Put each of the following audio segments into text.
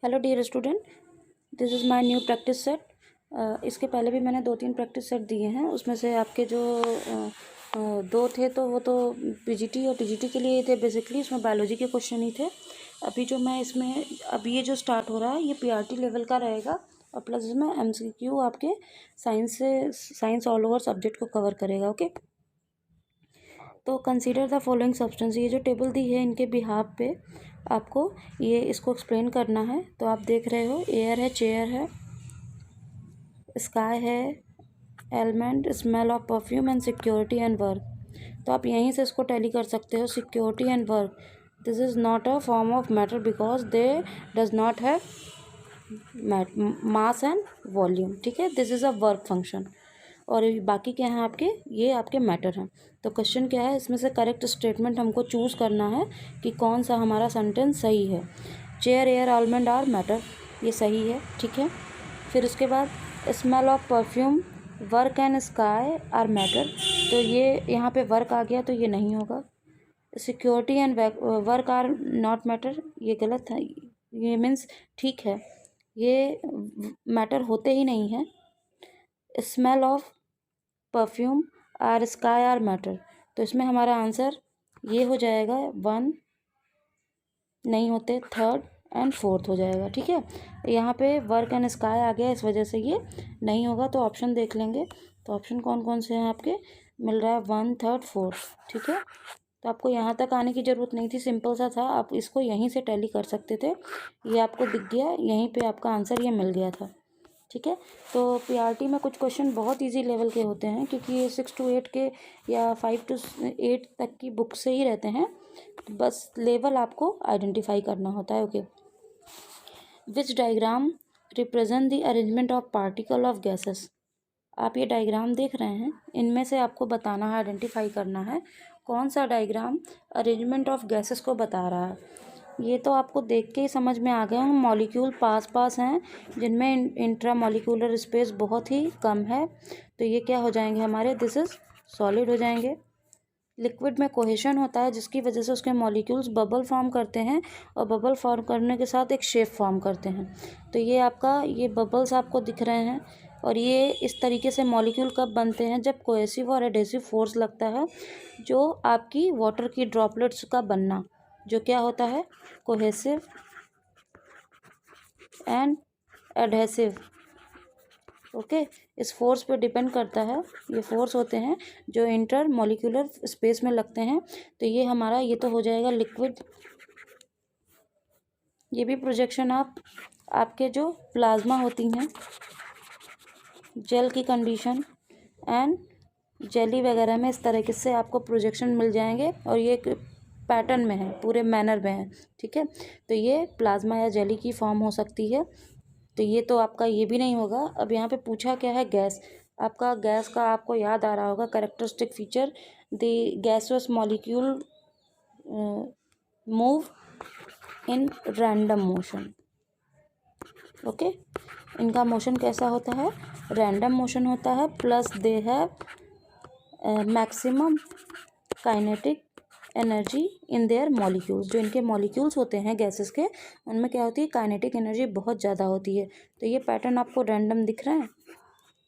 Hello dear student, this is my new practice set. इसके पहले भी मैंने 2-3 प्रैक्टिस सेट दिए हैं। उसमें से आपके जो दो थे तो वो तो पीजीटी और टीजीटी के लिए थे। बेसिकली उसमें बायोलॉजी के क्वेश्चन ही थे। अभी जो मैं इसमें अभी ये जो स्टार्ट हो रहा है ये पीआरटी लेवल का रहेगा और प्लस इसमें एमसीक्यू आपके साइंस ऑल ओवर सब्जेक्ट को कवर करेगा। ओके, तो कंसीडर द फॉलोइंग सब्सटेंस। ये जो टेबल दी है इनके बिहाफ पे आपको ये इसको एक्सप्लेन करना है। तो आप देख रहे हो एयर है, चेयर है, स्काई है, element, smell of perfume and security and work. तो आप यहीं से इसको टैली कर सकते हो। Security and work, this is not a form of matter because they does not have mass and volume. ठीक है, this is a work function. और बाकी क्या है आपके, ये आपके मैटर हैं। तो क्वेश्चन क्या है, इसमें से करेक्ट स्टेटमेंट हमको चूज़ करना है कि कौन सा हमारा सेंटेंस सही है। Chair, air, almond are matter, ये सही है। ठीक है, फिर उसके बाद smell of perfume, work and sky are matter, तो ये यहाँ पे वर्क आ गया तो ये नहीं होगा। Security and work are not matter, ये गलत है। ये मीन्स ठीक है, ये मैटर होते ही नहीं है। Smell of perfume are sky are matter, तो इसमें हमारा आंसर ये हो जाएगा। 1 नहीं होते, 3rd एंड 4th हो जाएगा। ठीक है, यहाँ पे वर्क एंड स्काई आ गया, इस वजह से ये नहीं होगा। तो ऑप्शन देख लेंगे, तो ऑप्शन कौन कौन से हैं आपके, मिल रहा है 1, 3rd, 4th। ठीक है, तो आपको यहाँ तक आने की ज़रूरत नहीं थी, सिंपल सा था, आप इसको यहीं से टैली कर सकते थे। ये आपको दिख गया, यहीं पे आपका आंसर ये मिल गया था। ठीक है, तो पीआरटी में कुछ क्वेश्चन बहुत इजी लेवल के होते हैं क्योंकि ये 6 to 8 के या 5 to 8 तक की बुक से ही रहते हैं। तो बस लेवल आपको आइडेंटिफाई करना होता है। Okay, which diagram represent the arrangement of particle of gases. आप ये डायग्राम देख रहे हैं, इनमें से आपको बताना है, आइडेंटिफाई करना है कौन सा डायग्राम अरेंजमेंट ऑफ गैसेस को बता रहा है। ये तो आपको देख के ही समझ में आ गया हूँ, मॉलिक्यूल पास पास हैं जिनमें इंट्रा मॉलिक्यूलर स्पेस बहुत ही कम है, तो ये क्या हो जाएंगे हमारे, दिस इज सॉलिड हो जाएंगे। लिक्विड में कोहेशन होता है जिसकी वजह से उसके मॉलिक्यूल्स बबल फॉर्म करते हैं और बबल फॉर्म करने के साथ एक शेप फॉर्म करते हैं। तो ये आपका ये बबल्स आपको दिख रहे हैं और ये इस तरीके से मॉलिक्यूल कब बनते हैं, जब कोहेसिव और एडेसिव फोर्स लगता है, जो आपकी वाटर की ड्रॉपलेट्स का बनना, जो क्या होता है, कोहेसिव एंड एडहेसिव। ओके, इस फोर्स पे डिपेंड करता है, ये फोर्स होते हैं जो इंटर मॉलिक्यूलर स्पेस में लगते हैं। तो ये हमारा ये तो हो जाएगा लिक्विड। ये भी प्रोजेक्शन आपके जो प्लाज्मा होती हैं, जेल की कंडीशन एंड जेली वगैरह में इस तरीके से आपको प्रोजेक्शन मिल जाएंगे और ये एक पैटर्न में है, पूरे मैनर में है। ठीक है, तो ये प्लाज्मा या जेली की फॉर्म हो सकती है। तो ये तो आपका ये भी नहीं होगा। अब यहाँ पे पूछा क्या है, गैस। आपका गैस का आपको याद आ रहा होगा characteristic feature, the gases molecule move in random motion. Okay, इनका मोशन कैसा होता है, रैंडम मोशन होता है, plus they have maximum kinetic energy in their molecules. जो इनके मॉलिक्यूल्स होते हैं गैसेस के, उनमें क्या होती है, काइनेटिक एनर्जी बहुत ज़्यादा होती है। तो ये पैटर्न आपको रैंडम दिख रहा है,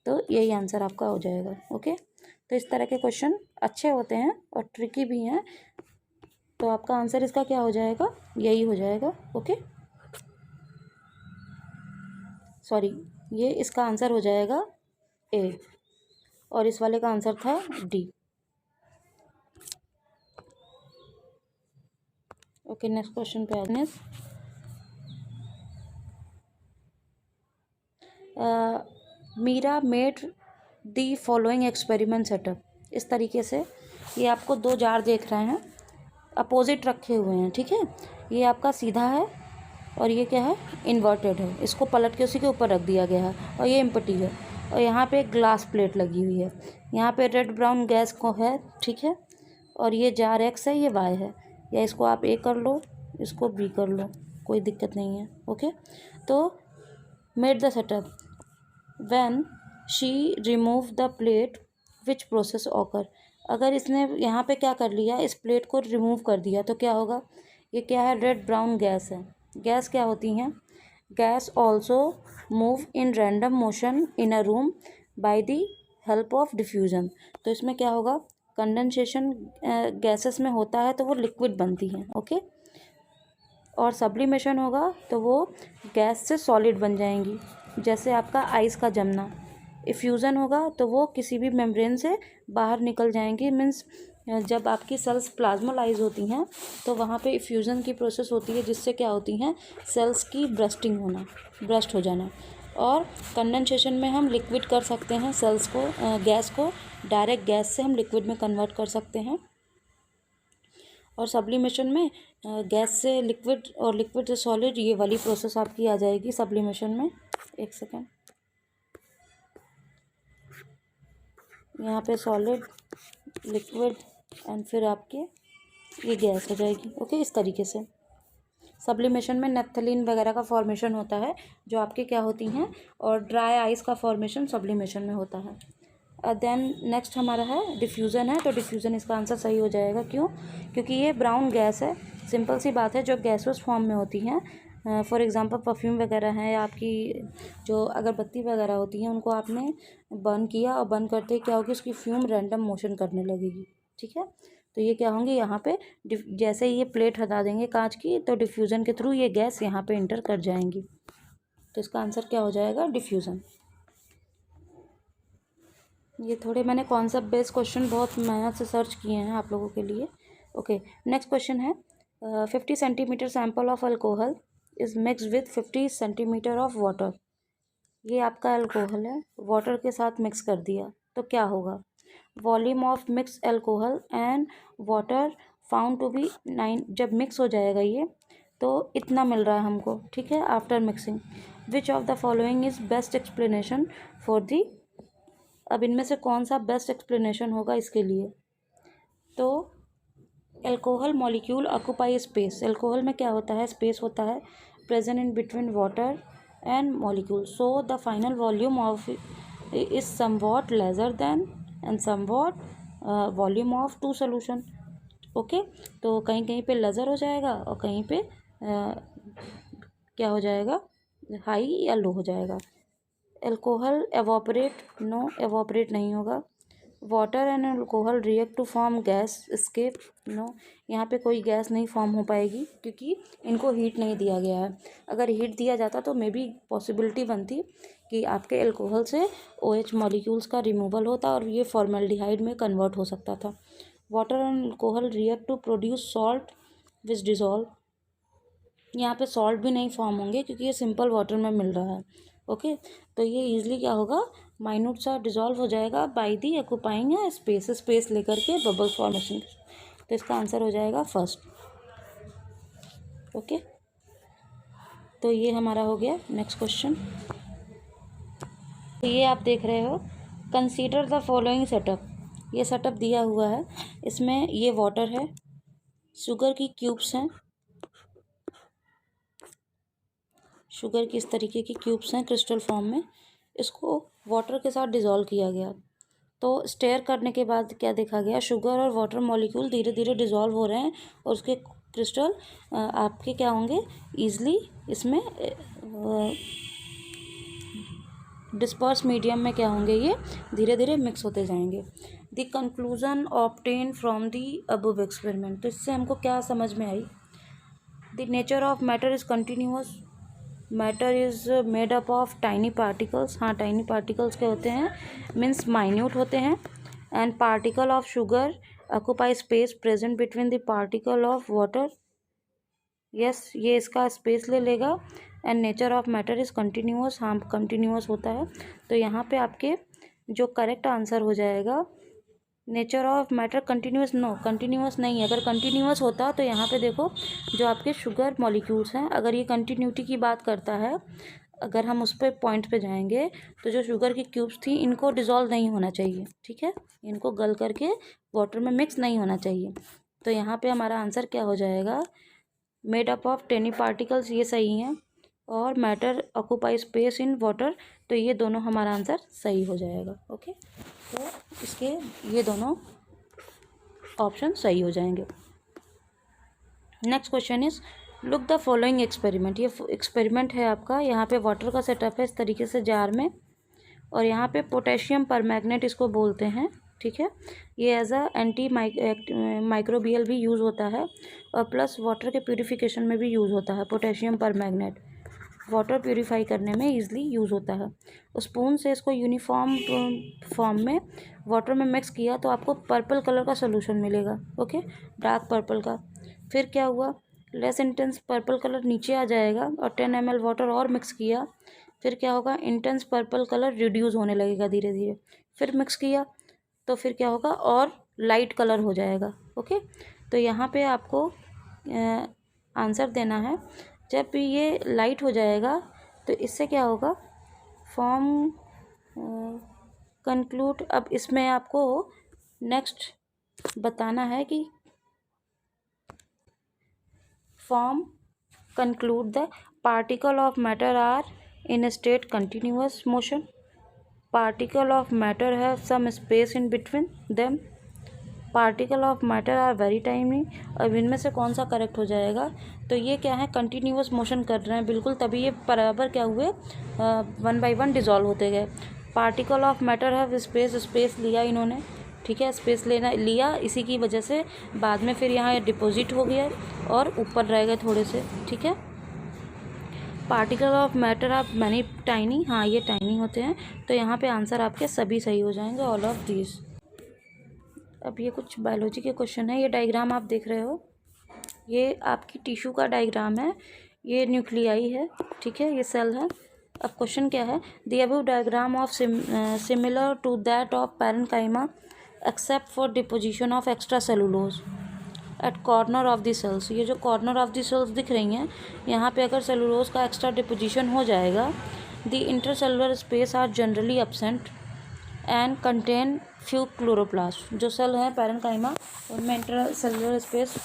तो यही आंसर आपका हो जाएगा। ओके, तो इस तरह के क्वेश्चन अच्छे होते हैं और ट्रिकी भी हैं, तो आपका आंसर इसका क्या हो जाएगा, यही हो जाएगा। ओके, सॉरी, ये इसका आंसर हो जाएगा ए और इस वाले का आंसर था डी। ओके, नेक्स्ट क्वेश्चन पे आते हैं। Meera made the following experiment setup. इस तरीके से ये आपको 2 जार देख रहे हैं, अपोजिट रखे हुए हैं। ठीक है, ये आपका सीधा है और ये क्या है, इन्वर्टेड है। इसको पलट के उसी के ऊपर रख दिया गया है और ये एम्प्टी है और यहाँ पे एक ग्लास प्लेट लगी हुई है। यहाँ पे रेड ब्राउन गैस को है। ठीक है, और ये जार एक्स है, ये वाई है, या इसको आप ए कर लो, इसको बी कर लो, कोई दिक्कत नहीं है। ओके, तो made the setup, when she remove the plate which process occur. अगर इसने यहाँ पे क्या कर लिया, इस प्लेट को रिमूव कर दिया तो क्या होगा, ये क्या है, रेड ब्राउन गैस है। गैस क्या होती हैं, gas also move in random motion in a room by the help of diffusion. तो इसमें क्या होगा, कंडेंसेशन गैसेस में होता है तो वो लिक्विड बनती हैं, ओके। और सब्लिमेशन होगा तो वो गैस से सॉलिड बन जाएंगी, जैसे आपका आइस का जमना। इफ्यूज़न होगा तो वो किसी भी मेम्ब्रेन से बाहर निकल जाएंगी, मीन्स जब आपकी सेल्स प्लाज्मोलाइज होती हैं तो वहाँ पे इफ्यूज़न की प्रोसेस होती है, जिससे क्या होती हैं, सेल्स की ब्रस्टिंग होना, ब्रस्ट हो जाना। और कंडेंसेशन में हम लिक्विड कर सकते हैं सेल्स को, गैस को डायरेक्ट गैस से हम लिक्विड में कन्वर्ट कर सकते हैं। और सब्लिमेशन में गैस से लिक्विड और लिक्विड से सॉलिड, ये वाली प्रोसेस आपकी आ जाएगी सब्लिमेशन में। एक सेकेंड, यहाँ पे सॉलिड, लिक्विड एंड फिर आपके ये गैस हो जाएगी, ओके। इस तरीके से सब्लिमेशन में नेफ्थलीन वगैरह का फॉर्मेशन होता है जो आपके क्या होती हैं, और ड्राई आइस का फॉर्मेशन सब्लिमेशन में होता है। देन नेक्स्ट हमारा है डिफ्यूज़न है, तो डिफ्यूज़न इसका आंसर सही हो जाएगा। क्यों? क्योंकि ये ब्राउन गैस है, सिंपल सी बात है, जो गैसोस फॉर्म में होती हैं। फॉर एग्जांपल परफ्यूम वगैरह हैं, या आपकी जो अगरबत्ती वगैरह होती हैं, उनको आपने बर्न किया और बर्न करते ही क्या होगी, उसकी फ्यूम रैंडम मोशन करने लगेगी, ठीक है। तो ये क्या होंगे, यहाँ पे जैसे ये प्लेट हटा देंगे कांच की, तो डिफ्यूज़न के थ्रू ये गैस यहाँ पे इंटर कर जाएंगी। तो इसका आंसर क्या हो जाएगा, डिफ्यूज़न। ये थोड़े मैंने कॉन्सेप्ट बेस्ड क्वेश्चन बहुत मेहनत से सर्च किए हैं आप लोगों के लिए, ओके। नेक्स्ट क्वेश्चन है 50 centimetre sample of alcohol is mixed with 50 centimetre of water. ये आपका अल्कोहल है, वाटर के साथ मिक्स कर दिया तो क्या होगा, volume of mix alcohol and water found to be 9। जब मिक्स हो जाएगा ये तो इतना मिल रहा है हमको, ठीक है, after mixing. Which of the following is best explanation for the. अब इनमें से कौन सा बेस्ट एक्सप्लेनेशन होगा इसके लिए, तो alcohol molecule occupy space. Alcohol में क्या होता है, स्पेस होता है present in between water and molecule, so the final volume of is somewhat lesser than and somewhat volume of two solution, okay. तो कहीं कहीं पे लेजर हो जाएगा और कहीं पे क्या हो जाएगा, हाई या लो हो जाएगा। एल्कोहल एवोपरेट, नो एवोपरेट नहीं होगा। Water and alcohol react to form gas escape, no, यहाँ पे कोई गैस नहीं फॉर्म हो पाएगी क्योंकि इनको हीट नहीं दिया गया है। अगर हीट दिया जाता तो मे बी पॉसिबिलिटी बनती कि आपके एल्कोहल से OH मॉलिक्यूल्स का रिमूवल होता और ये फॉर्मेल्डिहाइड में कन्वर्ट हो सकता था। Water and alcohol react to produce salt which dissolve, यहाँ पे सॉल्ट भी नहीं फॉर्म होंगे क्योंकि ये सिंपल वाटर में मिल रहा है, ओके। तो ये इजीली क्या होगा, माइन्यूट सा डिज़ोल्व हो जाएगा बाय दी ऑक्यूपाइंग स्पेस लेकर के बबल फॉर्मेशन। तो इसका आंसर हो जाएगा फर्स्ट, ओके। तो ये हमारा हो गया। नेक्स्ट क्वेश्चन, तो ये आप देख रहे हो, कंसीडर द फॉलोइंग सेटअप। ये सेटअप दिया हुआ है, इसमें ये वाटर है, शुगर की क्यूब्स हैं, शुगर की इस तरीके की क्यूब्स हैं क्रिस्टल फॉर्म में, इसको वाटर के साथ डिज़ोल्व किया गया। तो स्टेयर करने के बाद क्या देखा गया, शुगर और वाटर मॉलिक्यूल धीरे धीरे डिज़ोल्व हो रहे हैं और उसके क्रिस्टल आपके क्या होंगे, ईजली इसमें डिस्पर्स मीडियम में क्या होंगे, ये धीरे धीरे मिक्स होते जाएंगे। The conclusion obtain from the above experiment. तो इससे हमको क्या समझ में आई, the nature of matter is continuous, matter is made up of tiny particles. हाँ, टाइनी पार्टिकल्स क्या होते हैं, मीन्स माइन्यूट होते हैं। And particle of sugar occupy space present between the particle of water, yes, ये इसका स्पेस ले लेगा। And nature of matter is continuous, हाँ कंटिन्यूअस होता है। तो यहाँ पे आपके जो करेक्ट आंसर हो जाएगा, nature of matter continuous, no continuous नहीं है। अगर कंटिन्यूअस होता तो यहाँ पे देखो जो आपके शुगर मॉलिक्यूल्स हैं, अगर ये कंटिन्यूटी की बात करता है, अगर हम उस पर पॉइंट पे जाएंगे तो जो शुगर की क्यूब्स थी इनको डिज़ोल्व नहीं होना चाहिए, ठीक है, इनको गल करके वाटर में मिक्स नहीं होना चाहिए। तो यहाँ पे हमारा आंसर क्या हो जाएगा, made up of tiny particles, ये सही हैं, और matter occupy space in water, तो ये दोनों हमारा आंसर सही हो जाएगा, ओके। तो इसके ये दोनों ऑप्शन सही हो जाएंगे। Next question is look the following experiment, ये एक्सपेरिमेंट है आपका। यहाँ पे वाटर का सेटअप है इस तरीके से जार में, और यहाँ पे पोटेशियम परमैंगनेट इसको बोलते हैं, ठीक है। ये एज अ एंटी माइक्रोबियल भी यूज़ होता है, और प्लस वाटर के प्यूरिफिकेशन में भी यूज़ होता है। पोटेशियम परमैंगनेट वाटर प्यूरिफाई करने में ईजिली यूज़ होता है। स्पून से इसको यूनिफॉर्म फॉर्म में वाटर में मिक्स किया तो आपको पर्पल कलर का सोल्यूशन मिलेगा, ओके, डार्क पर्पल का। फिर क्या हुआ, लेस इंटेंस पर्पल कलर नीचे आ जाएगा, और 10 ml वाटर और मिक्स किया। फिर क्या होगा, इंटेंस पर्पल कलर रिड्यूस होने लगेगा धीरे धीरे। फिर मिक्स किया तो फिर क्या होगा, और लाइट कलर हो जाएगा, ओके। तो यहाँ पे आपको आंसर देना है। जब ये लाइट हो जाएगा तो इससे क्या होगा, फॉर्म कंक्लूड। अब इसमें आपको नेक्स्ट बताना है कि form conclude the particle of matter are in a state continuous motion, particle of matter have some space in between them, particle of matter are very tiny। अब इनमें से कौन सा करेक्ट हो जाएगा, तो ये क्या है, कंटिन्यूअस मोशन कर रहे हैं बिल्कुल, तभी ये बराबर क्या हुए, 1 by 1 डिजॉल्व होते गए। Particle of matter have space, space लिया इन्होंने, ठीक है, स्पेस लिया, इसी की वजह से बाद में फिर यहाँ डिपॉजिट हो गया और ऊपर रह गए थोड़े से, ठीक है। पार्टिकल ऑफ मैटर आप मैनी टाइनी, हाँ ये टाइनी होते हैं, तो यहाँ पे आंसर आपके सभी सही हो जाएंगे, ऑल ऑफ दीज। अब ये कुछ बायोलॉजी के क्वेश्चन है। ये डायग्राम आप देख रहे हो, ये आपकी टिश्यू का डायग्राम है, ये न्यूक्लियाई है, ठीक है, ये सेल है। अब क्वेश्चन क्या है, the above diagram of similar to that of parenchyma except for deposition of extra cellulose at corner of the cells. ये जो कॉर्नर ऑफ द सेल्स दिख रही हैं, यहाँ पे अगर सेलुलोज का एक्स्ट्रा डिपोजिशन हो जाएगा, the intercellular space are generally absent and contain few chloroplast. जो सेल है पैरेन्काइमा, उनमें इंटरसेलुलर स्पेस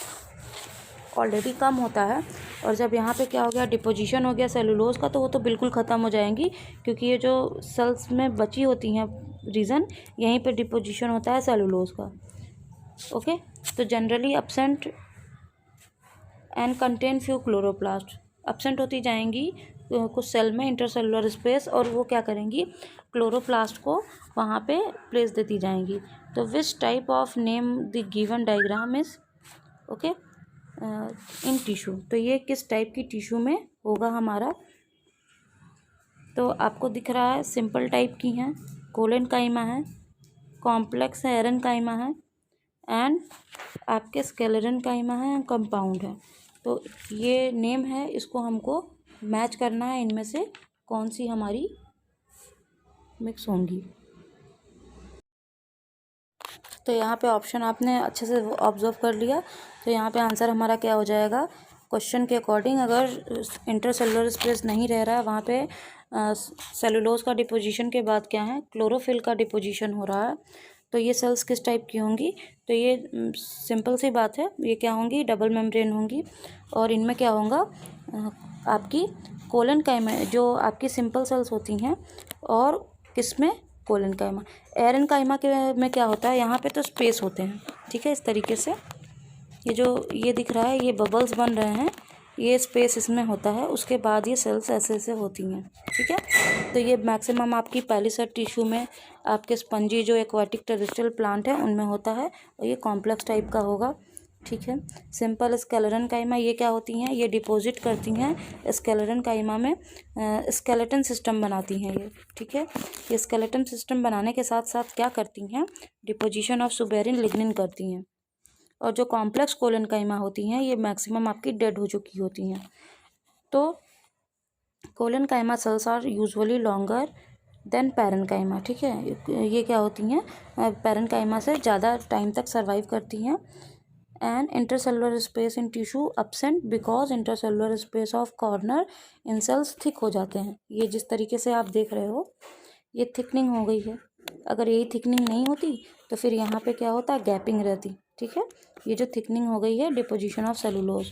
ऑलरेडी कम होता है, और जब यहाँ पे क्या हो गया, डिपोजिशन हो गया सेलुलोज का, तो वो तो बिल्कुल ख़त्म हो जाएंगी, क्योंकि ये जो सेल्स में बची होती हैं रीज़न, यहीं पे डिपोजिशन होता है सेलुलोज का, ओके। तो generally absent and contain few chloroplast, absent होती जाएंगी कुछ सेल में इंटरसेलुलर स्पेस, और वो क्या करेंगी, क्लोरोप्लास्ट को वहाँ पे प्लेस देती जाएंगी। तो which type of name the given diagram is, okay, in tissue, तो ये किस टाइप की टिश्यू में होगा हमारा। तो आपको दिख रहा है सिंपल टाइप की हैं, कोलेनकाइमा है, कॉम्प्लेक्स है, एरेनकाइमा है, एंड आपके स्केलेरनकाइमा है, कंपाउंड है। तो ये नेम है, इसको हमको मैच करना है, इनमें से कौन सी हमारी मिक्स होंगी। तो यहाँ पे ऑप्शन आपने अच्छे से ऑब्जर्व कर लिया, तो यहाँ पे आंसर हमारा क्या हो जाएगा, क्वेश्चन के अकॉर्डिंग अगर इंटरसेलुलर स्पेस नहीं रह रहा है वहाँ पे सेलुलोज का डिपोजिशन के बाद क्या है, क्लोरोफिल का डिपोजिशन हो रहा है, तो ये सेल्स किस टाइप की होंगी, तो ये सिंपल सी बात है, ये क्या होंगी, डबल मेम्ब्रेन होंगी, और इनमें क्या होगा, आपकी कोलेनकाइमा, जो आपकी सिंपल सेल्स होती हैं, और किसमें, कोलेनकाइमा। एरेनकाइमा के में क्या होता है, यहाँ पे तो स्पेस होते हैं, ठीक है, इस तरीके से ये जो ये दिख रहा है, ये बबल्स बन रहे हैं, ये स्पेस इसमें होता है, उसके बाद ये सेल्स ऐसे ऐसे होती हैं, ठीक है। तो ये मैक्सिमम आपकी पैलिसेड टिश्यू में, आपके स्पंजी जो एक्वाटिक टेरेस्ट्रियल प्लांट है उनमें होता है, और ये कॉम्प्लेक्स टाइप का होगा, ठीक है। सिंपल स्केलेरनकाइमा ये क्या होती हैं, ये डिपॉजिट करती हैं स्केलेरनकाइमा में, स्केलेटन सिस्टम बनाती हैं ये, ठीक है। ये स्केलेटन सिस्टम बनाने के साथ साथ क्या करती हैं, डिपोजिशन ऑफ सुबेरिन लिग्निन करती हैं। और जो कॉम्प्लेक्स कोलेनकाइमा होती हैं, ये मैक्सिमम आपकी डेड हो चुकी होती हैं। तो collenchyma cells are usually longer than parenchyma, ठीक है। ये क्या होती हैं, पैरेन्काइमा से ज़्यादा टाइम तक सर्वाइव करती हैं। And intercellular space in tissue absent because intercellular space of corner in cells thick हो जाते हैं। ये जिस तरीके से आप देख रहे हो, ये थिकनिंग हो गई है, अगर यही थिकनिंग नहीं होती तो फिर यहाँ पे क्या होता, गैपिंग रहती, ठीक है। ये जो थिकनिंग हो गई है, डिपोजिशन ऑफ सेलुलोज,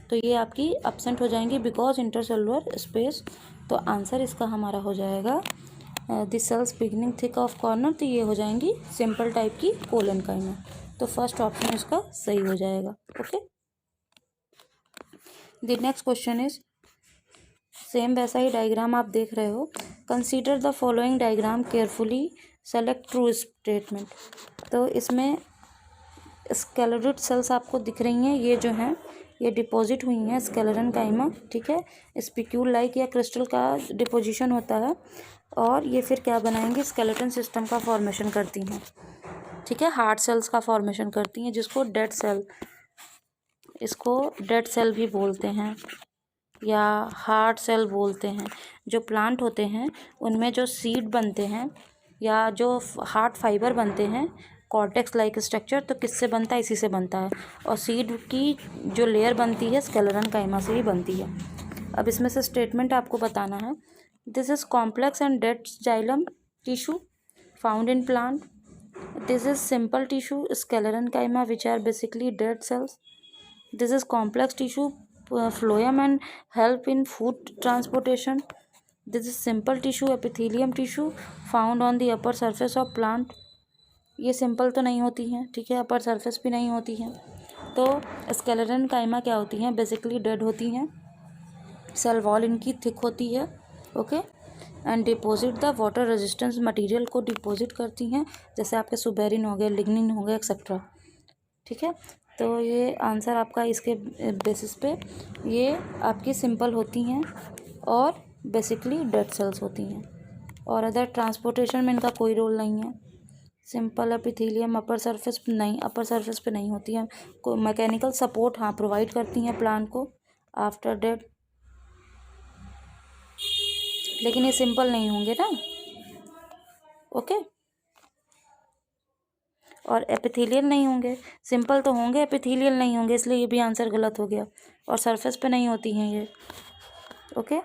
तो ये आपकी एब्सेंट हो जाएंगी बिकॉज इंटरसेलुलर स्पेस। तो आंसर इसका हमारा हो जाएगा the cells beginning thick of corner, तो ये हो जाएंगी सिंपल टाइप की कोलेनकाइमा। तो फर्स्ट ऑप्शन इसका सही हो जाएगा, okay. The next question is same वैसा ही डायग्राम आप देख रहे हो। Consider the following diagram carefully, select true statement. तो इसमें स्केलेटल सेल्स आपको दिख रही हैं, ये जो हैं ये डिपॉजिट हुई हैं स्केलेटन काइमा, ठीक है। स्पिक्यूल लाइक या क्रिस्टल का डिपोजिशन होता है और ये फिर क्या बनाएंगे, स्केलेटन सिस्टम का फॉर्मेशन करती हैं, ठीक है। हार्ट सेल्स का फॉर्मेशन करती हैं जिसको डेड सेल, इसको डेड सेल भी बोलते हैं या हार्ट सेल बोलते हैं। जो प्लांट होते हैं उनमें जो सीड बनते हैं या जो हार्ट फाइबर बनते हैं, कॉर्टेक्स लाइक स्ट्रक्चर, तो किससे बनता है, इसी से बनता है। और सीड की जो लेयर बनती है स्केलेटन काइमा से ही बनती है। अब इसमें से स्टेटमेंट आपको बताना है। This is complex and dead xylem tissue found in plant. This is simple tissue sclerenchyma which are basically dead cells. This is complex tissue phloem and help in food transportation. This is simple tissue epithelium tissue found on the upper surface of plant. ये simple तो नहीं होती हैं, ठीक है, upper surface भी नहीं होती हैं। तो स्केलेटन काइमा क्या होती हैं, बेसिकली डेड होती हैं, सेल वॉल इनकी थिक होती है, okay. And deposit the water resistance material को डिपॉजिट करती हैं, जैसे आपके सुबेरिन हो गए, लिग्निन हो गए, एक्सेट्रा, ठीक है। तो ये आंसर आपका इसके बेसिस पे ये आपकी सिंपल होती हैं और बेसिकली डेड सेल्स होती हैं और अदर ट्रांसपोर्टेशन में इनका कोई रोल नहीं है। सिंपल एपिथेलियम अपर सरफेस नहीं, अपर सरफेस पे नहीं होती हैं। कोई मैकेनिकल सपोर्ट हाँ प्रोवाइड करती हैं प्लांट को आफ्टर डेड, लेकिन ये सिंपल नहीं होंगे ना, ओके। और एपिथेलियल नहीं होंगे, सिंपल तो होंगे, एपिथेलियल नहीं होंगे, इसलिए ये भी आंसर गलत हो गया। और सरफेस पे नहीं होती हैं ये, ओके।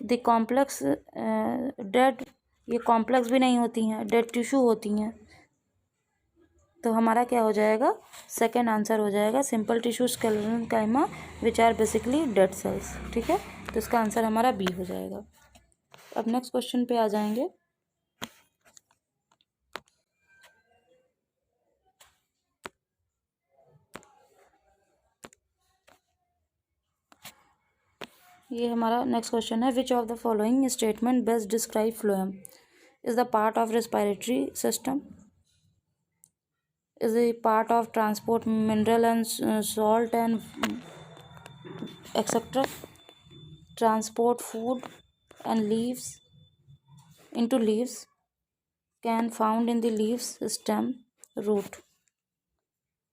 द कॉम्प्लेक्स डेड, ये कॉम्प्लेक्स भी नहीं होती हैं, डेड टिश्यू होती हैं। तो हमारा क्या हो जाएगा, सेकंड आंसर हो जाएगा simple tissue sclerenchyma which are basically dead cells, ठीक है। तो इसका आंसर हमारा बी हो जाएगा। अब नेक्स्ट क्वेश्चन पे आ जाएंगे। ये हमारा नेक्स्ट क्वेश्चन है। Which of the following statement best describe phloem, is the part of respiratory system, is the part of transport mineral and salt and etcetera, transport food and leaves into leaves, can found in the leaves, stem, root।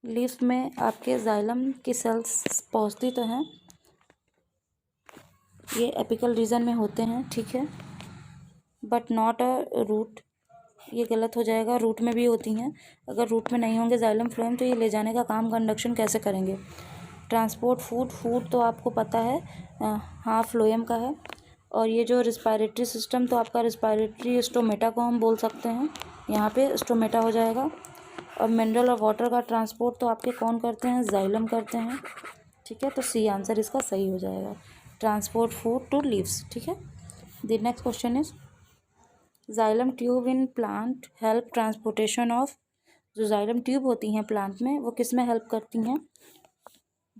Leaves में आपके xylem की sales पहुँचती तो हैं, ये apical reason में होते हैं, ठीक है, बट नॉट अ रूट, ये गलत हो जाएगा। रूट में भी होती हैं, अगर रूट में नहीं होंगे जाइलम फ्लोएम तो ये ले जाने का काम कंडक्शन कैसे करेंगे। ट्रांसपोर्ट फूड, फूड तो आपको पता है हाँ फ्लोएम का है। और ये जो रिस्पायरेटरी सिस्टम, तो आपका रिस्पायरेटरी स्टोमेटा को हम बोल सकते हैं, यहाँ पे स्टोमेटा हो जाएगा। और मिनरल और वाटर का ट्रांसपोर्ट तो आपके कौन करते हैं, जाइलम करते हैं, ठीक है। तो सी आंसर इसका सही हो जाएगा, ट्रांसपोर्ट फूड टू लीव्स, ठीक है। The next question is xylem tube in plant help transportation of. जो जाइलम ट्यूब होती हैं प्लांट में वो किस में हेल्प करती हैं,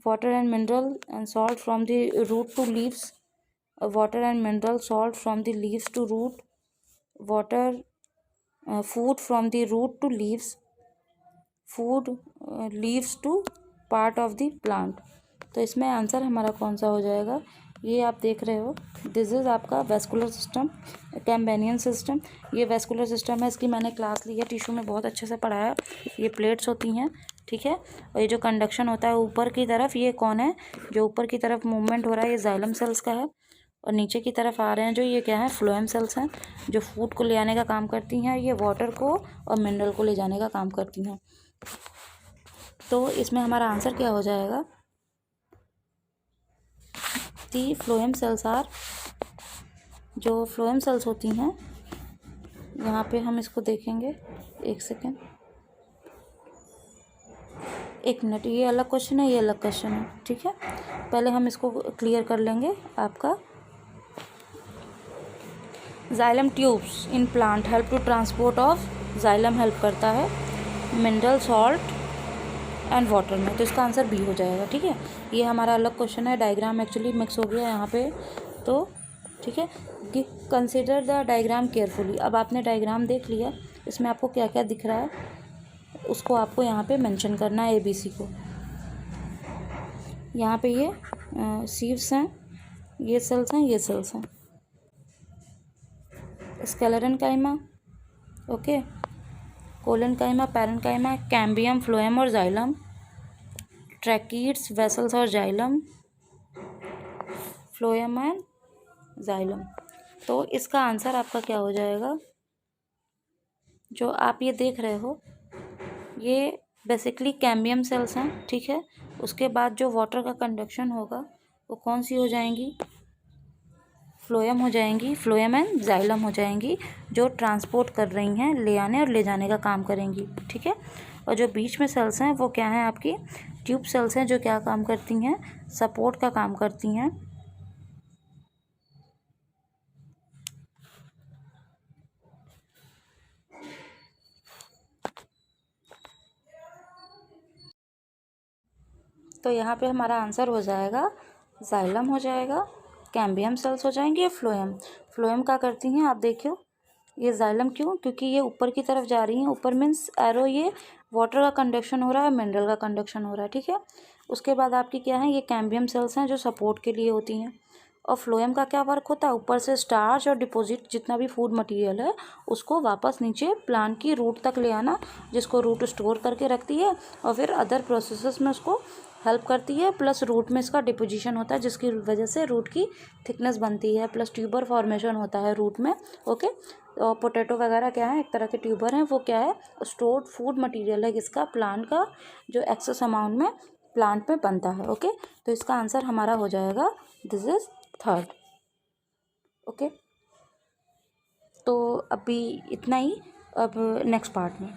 water and mineral and salt from the root to leaves, water and mineral salt from the leaves to root, water food from the root to leaves, food leaves to part of the plant। तो इसमें answer हमारा कौन सा हो जाएगा, ये आप देख रहे हो, दिस इज़ आपका वेस्कुलर सिस्टम, कैम्पेनियन सिस्टम। ये वेस्कुलर सिस्टम है, इसकी मैंने क्लास ली है, टिश्यू में बहुत अच्छे से पढ़ाया। ये प्लेट्स होती हैं, ठीक है। और ये जो कंडक्शन होता है ऊपर की तरफ, ये कौन है, जो ऊपर की तरफ मूवमेंट हो रहा है, ये जाइलम सेल्स का है। और नीचे की तरफ आ रहे हैं जो, ये क्या है, फ्लोएम सेल्स हैं, जो फूड को ले आने का काम करती हैं, ये वाटर को और मिनरल को ले जाने का काम करती हैं। तो इसमें हमारा आंसर क्या हो जाएगा, दी फ्लोएम सेल्स आर, जो फ्लोएम सेल्स होती हैं, यहाँ पे हम इसको देखेंगे, एक सेकेंड, एक मिनट, ये अलग क्वेश्चन है, ये अलग क्वेश्चन है, ठीक है। पहले हम इसको क्लियर कर लेंगे। आपका xylem tubes in plant help to transport of, xylem help करता है, मिनरल सॉल्ट एंड वाटर में, तो इसका आंसर बी हो जाएगा। ठीक है, ये हमारा अलग क्वेश्चन है, डायग्राम एक्चुअली मिक्स हो गया यहाँ पे। तो ठीक है, कि कंसिडर द डायग्राम केयरफुली। अब आपने डायग्राम देख लिया, इसमें आपको क्या क्या दिख रहा है उसको आपको यहाँ पे मेंशन करना है ABC को। यहाँ पे ये सीव्स हैं, ये सेल्स हैं, ये सेल्स हैं, sclerenchyma, okay, collenchyma, parenchyma, cambium, phloem और जाइलम, ट्रैकीड्स, वेसल्स और जाइलम, फ्लोएम एंड जाइलम। तो इसका आंसर आपका क्या हो जाएगा, जो आप ये देख रहे हो ये बेसिकली कैम्बियम सेल्स हैं। ठीक है, उसके बाद जो वाटर का कंडक्शन होगा वो कौन सी हो जाएंगी, फ्लोएम हो जाएंगी, फ्लोएम एंड जाइलम हो जाएंगी, जो ट्रांसपोर्ट कर रही हैं, ले आने और ले जाने का काम करेंगी। ठीक है, और जो बीच में सेल्स हैं वो क्या हैं, आपकी ट्यूब सेल्स हैं, जो क्या काम करती हैं, सपोर्ट का काम करती हैं। तो यहाँ पे हमारा आंसर हो जाएगा जाइलम हो जाएगा, कैम्बियम सेल्स हो जाएंगी, फ्लोएम। फ्लोएम क्या करती हैं आप देखियो, ये जाइलम क्यों, क्योंकि ये ऊपर की तरफ जा रही हैं, ऊपर मीन्स एरो, ये वाटर का कंडक्शन हो रहा है, मिनरल का कंडक्शन हो रहा है। ठीक है, उसके बाद आपकी क्या है, ये कैम्बियम सेल्स हैं जो सपोर्ट के लिए होती हैं। और फ्लोएम का क्या वर्क होता है, ऊपर से स्टार्च और डिपॉजिट जितना भी फूड मटेरियल है उसको वापस नीचे प्लांट की रूट तक ले आना, जिसको रूट स्टोर करके रखती है और फिर अदर प्रोसेसेस में उसको हेल्प करती है, प्लस रूट में इसका डिपोजिशन होता है जिसकी वजह से रूट की थिकनेस बनती है, प्लस ट्यूबर फॉर्मेशन होता है रूट में। ओके, और पोटैटो वगैरह क्या है, एक तरह के ट्यूबर हैं, वो क्या है, स्टोर्ड फूड मटेरियल है किसका, प्लांट का, जो एक्सेस अमाउंट में प्लांट में बनता है। ओके, तो इसका आंसर हमारा हो जाएगा, दिस इज थर्ड। ओके, तो अभी इतना ही, अब नेक्स्ट पार्ट में